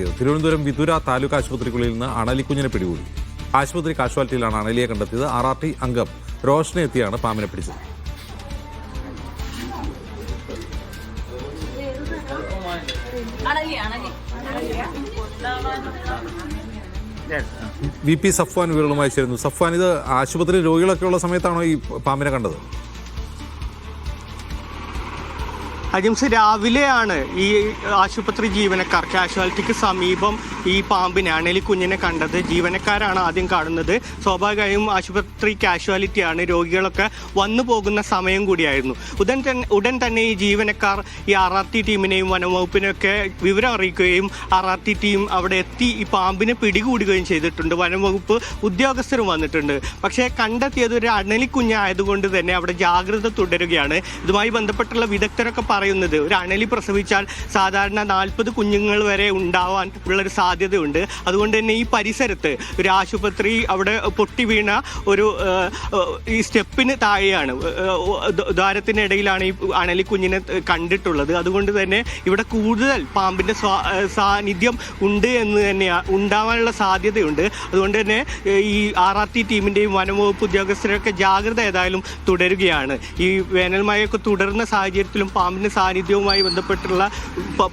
കണ്ടെത്തിയത്. തിരുവനന്തപുരം വിതുര താലൂക്ക് ആശുപത്രിക്കുള്ളിൽ നിന്ന് അണലിക്കുഞ്ഞിനെ പിടികൂടി. ആശുപത്രി കാഷ്വാലിറ്റിയിലാണ് അണലിയെ കണ്ടെത്തിയത്. RRT അംഗം റോഷനെ എത്തിയാണ് പാമ്പിനെ പിടിച്ചത്. VP സഫ്വാൻ വിവരങ്ങളുമായി ചേരുന്നു. സഫ്വാൻ, ഇത് ആശുപത്രി രോഗികളൊക്കെ ഉള്ള സമയത്താണോ ഈ പാമ്പിനെ കണ്ടത്? അജിംസ്, രാവിലെയാണ് ഈ ആശുപത്രി ജീവനക്കാർ കാഷ്വാലിറ്റിക്ക് സമീപം ഈ പാമ്പിനെ അണലിക്കുഞ്ഞിനെ കണ്ടത്. ജീവനക്കാരാണ് ആദ്യം കാണുന്നത്. സ്വാഭാവികമായും ആശുപത്രി കാഷ്വാലിറ്റിയാണ്, രോഗികളൊക്കെ വന്നു പോകുന്ന സമയം കൂടിയായിരുന്നു. ഉടൻ തന്നെ ഈ ജീവനക്കാർ ഈ RRT ടീമിനെയും വനംവകുപ്പിനെയൊക്കെ വിവരം അറിയിക്കുകയും RRT ടീം അവിടെ എത്തി ഈ പാമ്പിനെ പിടികൂടുകയും ചെയ്തിട്ടുണ്ട്. വനംവകുപ്പ് ഉദ്യോഗസ്ഥരും വന്നിട്ടുണ്ട്. പക്ഷേ കണ്ടെത്തിയത് ഒരു അണലിക്കുഞ്ഞായതുകൊണ്ട് തന്നെ അവിടെ ജാഗ്രത തുടരുകയാണ്. ഇതുമായി ബന്ധപ്പെട്ടുള്ള വിദഗ്ധരൊക്കെ പറയുന്നത് ഒരു അണലി പ്രസവിച്ചാൽ സാധാരണ 40 കുഞ്ഞുങ്ങൾ വരെ ഉണ്ടാവാൻ ഉള്ളൊരു സാധ്യതയുണ്ട്. അതുകൊണ്ട് തന്നെ ഈ പരിസരത്ത് ഒരു ആശുപത്രി അവിടെ പൊട്ടി വീണ ഒരു ഈ സ്റ്റെപ്പിന് താഴെയാണ്, ദ്വാരത്തിനിടയിലാണ് ഈ അണലിക്കുഞ്ഞിനെ കണ്ടിട്ടുള്ളത്. അതുകൊണ്ട് തന്നെ ഇവിടെ കൂടുതൽ പാമ്പിൻ്റെ സാന്നിധ്യം ഉണ്ട് എന്ന് തന്നെയാണ്, ഉണ്ടാവാനുള്ള സാധ്യതയുണ്ട്. അതുകൊണ്ട് തന്നെ ഈ RRT ടീമിൻ്റെയും വനംവകുപ്പ് ഉദ്യോഗസ്ഥരൊക്കെ ജാഗ്രത ഏതായാലും തുടരുകയാണ്. ഈ വേനൽ മഴയൊക്കെ തുടർന്ന സാഹചര്യത്തിലും പാമ്പിൻ്റെ സാന്നിധ്യവുമായി ബന്ധപ്പെട്ടുള്ള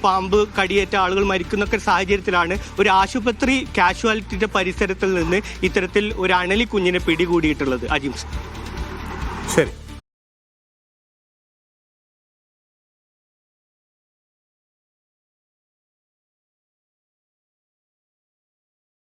പാമ്പ് കടിയേറ്റ ആളുകൾ മരിക്കുന്നൊക്കെ സാഹചര്യത്തിലാണ് ഒരു ആശുപത്രി കാഷ്വാലിറ്റിയുടെ പരിസരത്തിൽ നിന്ന് ഇത്തരത്തിൽ ഒരു അണലിക്കുഞ്ഞിനെ പിടികൂടിയിട്ടുള്ളത്. അജിംസ്, ശരി.